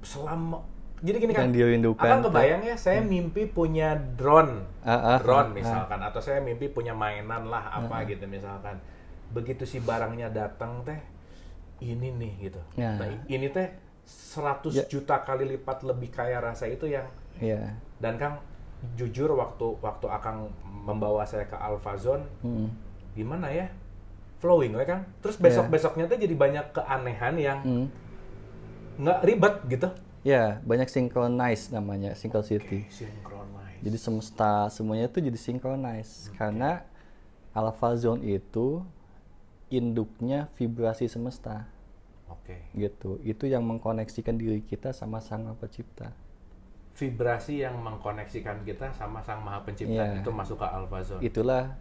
selama, jadi gini kan, Akang kebayang ya, saya mimpi punya drone misalkan, atau saya mimpi punya mainan lah apa gitu misalkan, begitu si barangnya datang teh ini nih gitu, nah ini teh 100 juta kali lipat lebih kaya rasa itu yang dan Kang jujur waktu Akang membawa saya ke Alpha Zone, gimana ya, flowing ya Kang, terus besoknya tuh jadi banyak keanehan yang nggak ribet gitu. Ya, banyak synchronize namanya, synchronicity. Synchronize. Jadi semesta semuanya tuh jadi synchronize karena Alpha Zone itu induknya vibrasi semesta. Gitu. Itu yang mengkoneksikan diri kita sama Sang Maha Pencipta. Vibrasi yang mengkoneksikan kita sama Sang Maha Pencipta itu masuk ke Alpha Zone. Itulah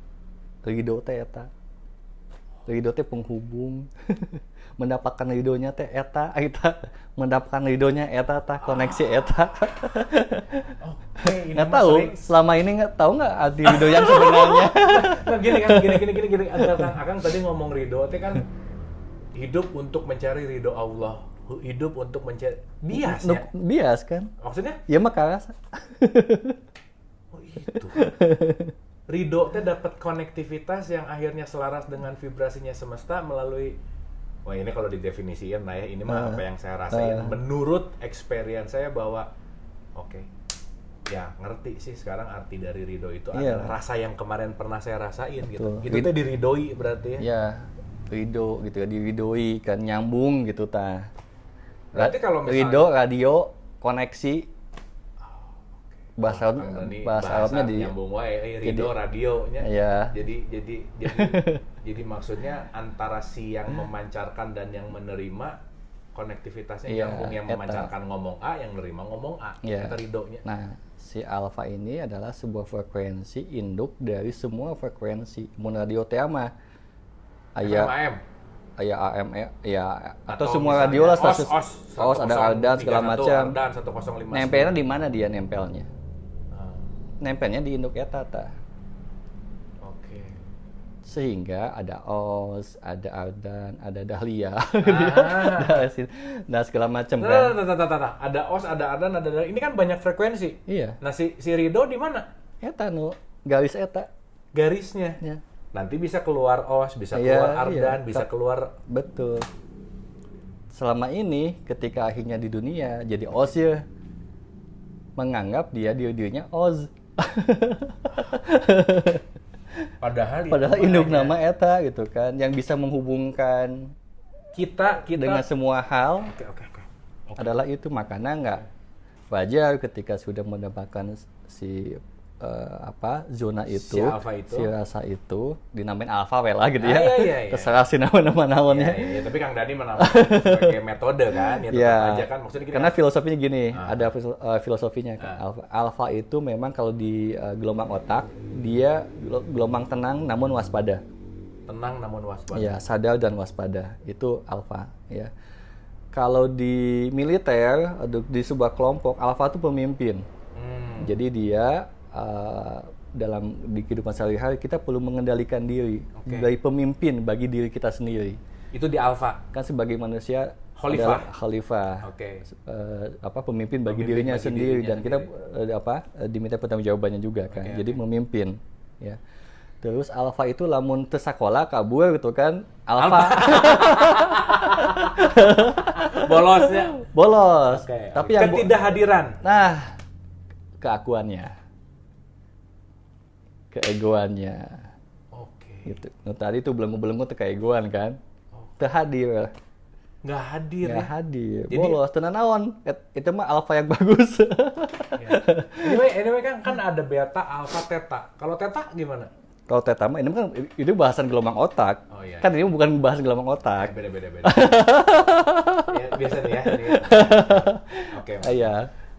ridho teh eta. Ridho teh penghubung. Mendapatkan ridhonya teh eta, mendapatkan ridhonya eta tah, koneksi eta. Nggak tahu, selama ini nggak tahu nggak arti ridho yang sebenarnya. Nah, gini. Akang tadi ngomong ridho teh kan hidup untuk mencari ridho Allah, hidup untuk mencari bias ya? Bias kan? Maksudnya? Ya maka rasa. Oh itu. Ridho teh dapat konektivitas yang akhirnya selaras dengan vibrasinya semesta melalui, wah ini kalau didefinisikan lah ya, ini mah apa yang saya rasain menurut experience saya bahwa ya ngerti sih sekarang arti dari ridho itu adalah rasa yang kemarin pernah saya rasain gitu. Itu teh diridoi berarti ya? Ya. Ridho gitu ya, diridoi kan, nyambung gitu ta. Berarti kalau misalnya ridho, radio, koneksi, bahasa Arabnya di nyambung wae, ridho radionya. Ya. Jadi maksudnya antara si yang memancarkan dan yang menerima, konektivitasnya nyambung, yang memancarkan ngomong A, yang menerima ngomong A. Itu ridhonya. Nah, si alfa ini adalah sebuah frekuensi induk dari semua frekuensi. Mun radio teh mah aya AM ya, atau semua radio lah, stasiun OS ada Ardan segala macam. Nempelnya di mana dia nempelnya? Nempelnya di induk eta ta. Sehingga ada OS, ada Ardan, ada Dahlia. Nah, segala macam kan. Ada OS, ada Ardan, ada Dahlia. Ini kan banyak frekuensi. Iya. Nah, si Ridho di mana? Eta garis eta. Garisnya. Ya. Nanti bisa keluar OS, bisa keluar Ardan, bisa keluar. Betul. Selama ini ketika akhirnya di dunia jadi OS ya, menganggap dirinya OZ. Padahal induk nama eta gitu kan, yang bisa menghubungkan kita dengan semua hal. Adalah itu, makanya nggak wajar ketika sudah mendapatkan si zona itu, si rasa itu dinamain alfa lah gitu ya. Terserah sih nama naonnya. Tapi Kang Dani menamakan sebagai metode kan, ya tetap aja kan maksudnya gini. Karena filosofinya gini, ada filosofinya kan. Alfa itu memang kalau di gelombang otak dia gelombang tenang namun waspada. Tenang namun waspada. Ya, sadar dan waspada. Itu alfa, ya. Kalau di militer, di sebuah kelompok, alfa itu pemimpin. Jadi dia di kehidupan sehari-hari kita perlu mengendalikan diri dari pemimpin bagi diri kita sendiri. Itu di alfa. Kan sebagai manusia khalifah. Pemimpin bagi dirinya sendiri dan kita diminta pertanggungjawabannya juga kan. Jadi memimpin, ya. Terus alfa itu lamun teu sakola kabur gitu kan. Alfa. Bolosnya. Bolos. Tapi yang ketidakhadiran. Nah, keakuannya. Keegoannya. Gitu. Tadi itu belenggu-belenggu teu keegoan kan. Teu hadir. Nggak hadir. Nggak hadir. Jadi, bolos teu naon. Itu mah alfa yang bagus. Anyway kan ada beta, alfa, theta. Kalau theta gimana? Kalau theta mah ini bahasan gelombang otak. Kan ini bukan bahasan gelombang otak. Beda. Ya, biasa nih ya. Oke.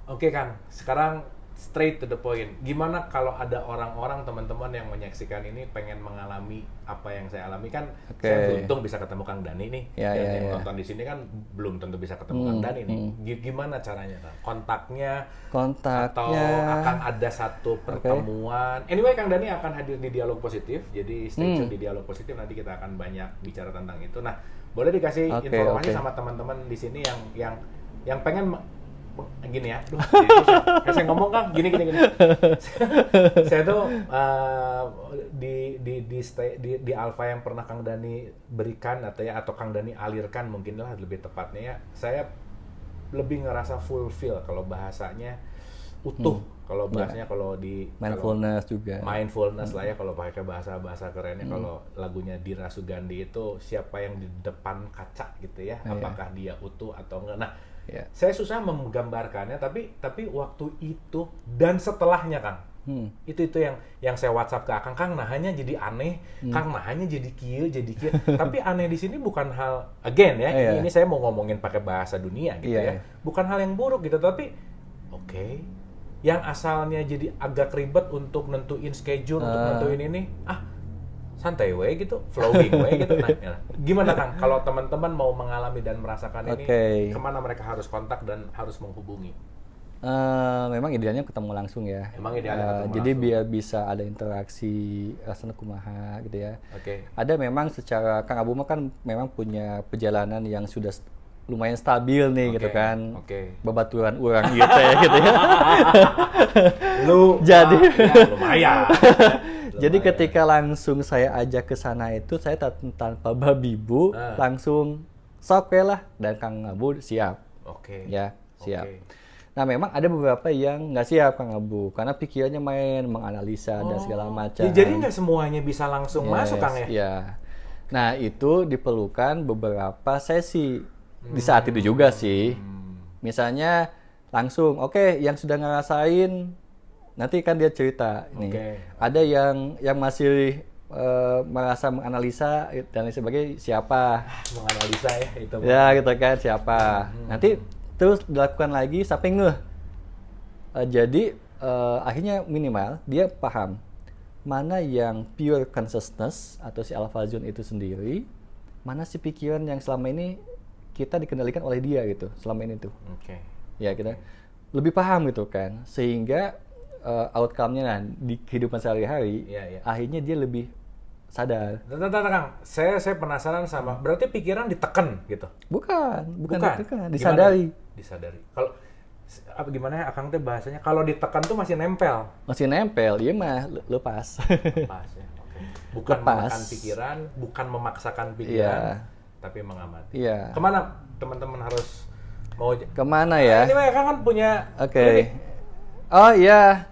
Oke Kang, sekarang straight to the point. Gimana kalau ada orang-orang, teman-teman yang menyaksikan ini pengen mengalami apa yang saya alami kan? Saya beruntung bisa ketemu Kang Dani nih. Yang nonton di sini kan belum tentu bisa ketemu Kang Dani nih. Gimana caranya, Kang? Kontaknya atau akan ada satu pertemuan. Anyway, Kang Dani akan hadir di Dialog Positif. Jadi stay tune di Dialog Positif, nanti kita akan banyak bicara tentang itu. Nah, boleh dikasih informasi sama teman-teman di sini yang pengen gini ya, saya ngomong kan gini. Saya tuh di alfa yang pernah Kang Dani berikan atau Kang Dani alirkan mungkin lah lebih tepatnya ya, saya lebih ngerasa fulfill kalau bahasanya utuh. Kalau bahasanya kalau di mindfulness juga. Mindfulness lah ya kalau pakai bahasa kerennya. Kalau lagunya Dira Sugandi itu siapa yang di depan kaca gitu ya, apakah dia utuh atau enggak. Nah, saya susah menggambarkannya, tapi waktu itu dan setelahnya Kang, itu yang saya WhatsApp ke Kang nahanya jadi aneh, Kang nahanya jadi kieu. Tapi aneh di sini bukan hal ini saya mau ngomongin pakai bahasa dunia gitu ya, bukan hal yang buruk gitu, tapi yang asalnya jadi agak ribet untuk nentuin schedule, untuk nentuin ini, santai we gitu, flowing we gitu. Nah, gimana Kang kalau teman-teman mau mengalami dan merasakan ini, kemana mereka harus kontak dan harus menghubungi? Memang idealnya ketemu langsung ya. Jadi biar bisa ada interaksi rasanya kumaha gitu ya. Ada memang secara Kang Abu mah kan memang punya perjalanan yang sudah lumayan stabil nih gitu kan. Babaturan orang gitu ya. Jadi lumayan. Jadi ketika langsung saya ajak ke sana itu saya tanpa babibu langsung sok lah, dan Kang Abu siap. Siap. Nah memang ada beberapa yang nggak siap Kang Abu karena pikirannya main menganalisa dan segala macam. Jadi nggak semuanya bisa langsung masuk Kang ya? Nah itu diperlukan beberapa sesi di saat itu juga sih. Misalnya langsung yang sudah ngerasain. Nanti kan dia cerita nih. Ada yang masih merasa menganalisa dan lain sebagainya, siapa? Menganalisa ya itu. Ya gitu kan, siapa? Nanti terus dilakukan lagi sampai ngeh. Jadi akhirnya minimal dia paham mana yang pure consciousness atau si alpha zone itu sendiri, mana si pikiran yang selama ini kita dikendalikan oleh dia gitu selama ini tuh. Ya kita lebih paham gitu kan, sehingga outcome-nya di kehidupan sehari-hari, akhirnya dia lebih sadar. Kang, saya penasaran sama, berarti pikiran ditekan gitu? Bukan ditekan, disadari. Kalau apa gimana ya Akang teh bahasanya? Kalau ditekan tuh masih nempel. Masih nempel, iya mah lepas. Lepas ya. Okay. Bukan menekan pikiran, bukan memaksakan pikiran, tapi mengamati. Iya. Kemana teman-teman harus mau? Kemana ya? Ini mah Akang kan punya. Oke. Oh iya.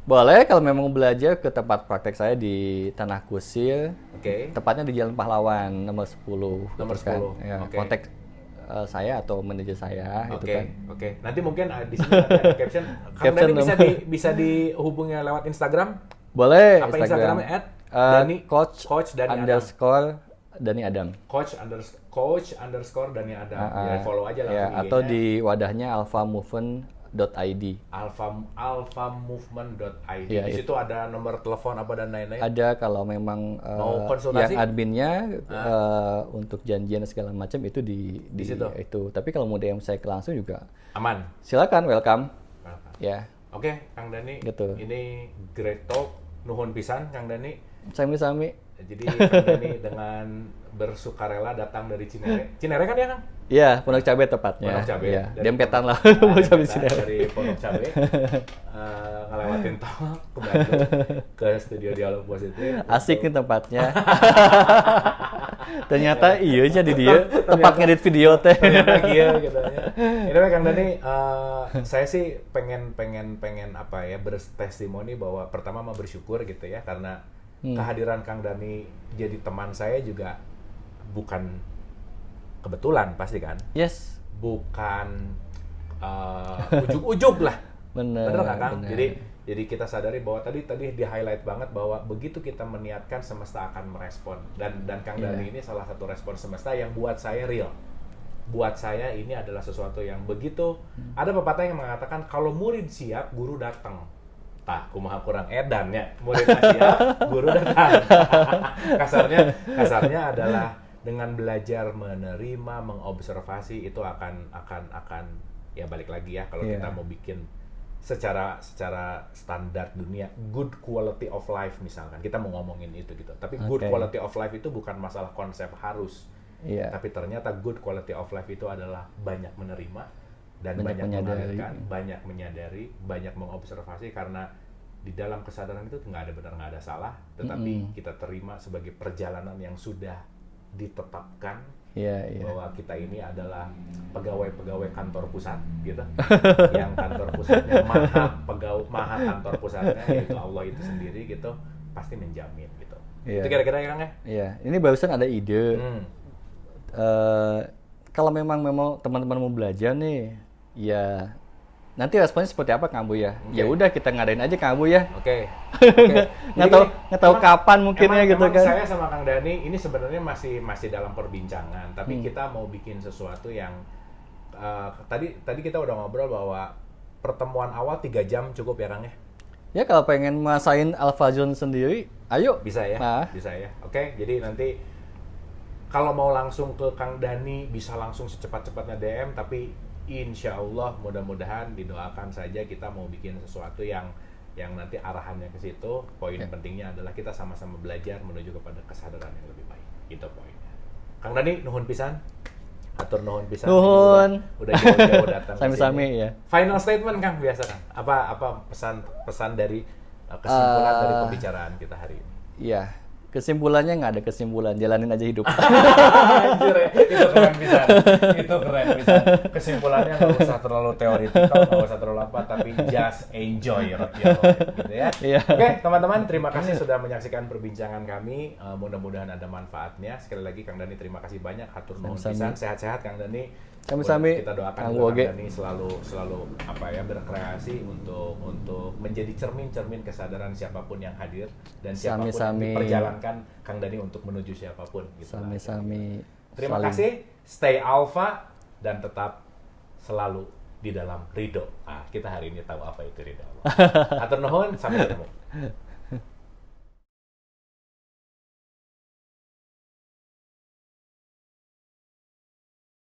Boleh kalau memang belajar ke tempat praktek saya di Tanah Kusir. Oke. Tepatnya di Jalan Pahlawan nomor 10. Nomor 10. Kan? Ya, kontak saya atau manajer saya itu kan. Oke. Nanti mungkin di sini ada caption. Kang Dani bisa dihubungi lewat Instagram? Boleh. Apa Instagramnya? Dani Coach Dani underscore Dani Adam. Coach underscore Dani Adam. Ya, follow aja langsung. Ya, atau di wadahnya alphamovement.id. alphamovement.id. Ya, di situ ada nomor telepon apa dan lain-lain. Ada kalau memang mau konsultasi? Yang adminnya untuk janjian segala macam itu di situ. Itu. Tapi kalau mau DM saya langsung juga aman. Silakan, welcome. Ya. Oke, Kang Dani. Gitu. Ini great talk. Nuhun pisan Kang Dani. Sami-sami. Jadi Kang Dani dengan bersukarela datang dari Cinere. Cinere kan ya Kang? Iya, Pondok Cabe tepatnya. Pondok Cabe. Ya, dempetan lah. Pondok Cabe Cinere. Dari Pondok Cabe. Ngelewatin tol ke Bandung, ke studio Dialog Positif. Asik nih tempatnya. Ternyata iya jadi dia tempat ngedit video teh. Ternyata iya gitu ya. Ini Kang Dani, saya sih pengen apa ya, bertestimoni bahwa pertama mau bersyukur gitu ya, karena kehadiran Kang Dani jadi teman saya juga bukan kebetulan pasti kan? Yes. Bukan ujug-ujug lah. Bener nggak Kang? Jadi kita sadari bahwa tadi di highlight banget bahwa begitu kita meniatkan semesta akan merespon, dan Kang Dani ini salah satu respon semesta yang buat saya real. Buat saya ini adalah sesuatu yang begitu. Ada pepatah yang mengatakan kalau murid siap, guru datang. Tah, kumaha kurang edan ya. Murid siap, guru datang. kasarnya adalah dengan belajar menerima, mengobservasi itu akan ya balik lagi ya kalau kita mau bikin secara standar dunia good quality of life misalkan, kita mau ngomongin itu gitu. Tapi good quality of life itu bukan masalah konsep harus. Tapi ternyata good quality of life itu adalah banyak menerima dan banyak mengalirkan, banyak menyadari, banyak mengobservasi, karena di dalam kesadaran itu nggak ada benar, nggak ada salah, tetapi kita terima sebagai perjalanan yang sudah ditetapkan. Bahwa kita ini adalah pegawai-pegawai kantor pusat gitu. Yang kantor pusatnya maha kantor pusatnya yaitu Allah itu sendiri gitu, pasti menjamin gitu. Itu kira-kira ya Kang ya? Iya, ini barusan ada ide. Kalau memang teman-teman mau belajar nih, ya nanti responnya seperti apa Kang Abu ya? Ya udah kita ngadain aja Kang Abu ya. Nggak tahu kapan mungkinnya gitu kan. Saya sama Kang Dani ini sebenarnya masih dalam perbincangan, tapi kita mau bikin sesuatu yang tadi kita udah ngobrol bahwa pertemuan awal 3 jam cukup ya Kang ya? Ya kalau pengen masain Alpha Zone sendiri, ayo. Bisa ya? Bisa ya. Oke, jadi nanti kalau mau langsung ke Kang Dani bisa langsung secepat-cepatnya DM, tapi insya Allah mudah-mudahan didoakan saja kita mau bikin sesuatu yang nanti arahannya ke situ. Poin pentingnya adalah kita sama-sama belajar menuju kepada kesadaran yang lebih baik. Itu poinnya. Kang Dani, nuhun pisan. Atur nuhun pisan. Nuhun. Udah jauh-jauh datang. Sami-sami ya. Final statement Kang biasa Kang. Apa pesan dari kesimpulan dari pembicaraan kita hari ini? Iya. Kesimpulannya nggak ada kesimpulan, jalanin aja hidup. Anjir, itu keren bisa. Kesimpulannya nggak usah terlalu teoritikal, nggak usah terlalu apa, tapi just enjoy gitu ya. Oke, teman-teman, terima kasih sudah menyaksikan perbincangan kami. Mudah-mudahan ada manfaatnya. Sekali lagi Kang Dani terima kasih banyak. Hatur nuhun pisan, sehat-sehat Kang Dani. Sami-sami. Kita doakan Kang Dani selalu berkreasi untuk menjadi cermin kesadaran siapapun yang hadir dan siapapun yang diperjalankan Kang Dani untuk menuju siapapun gitu. Sami-sami. Terima kasih, stay alpha dan tetap selalu di dalam ridho. Kita hari ini tahu apa itu ridho Allah. Hatur nuhun, sampai ketemu.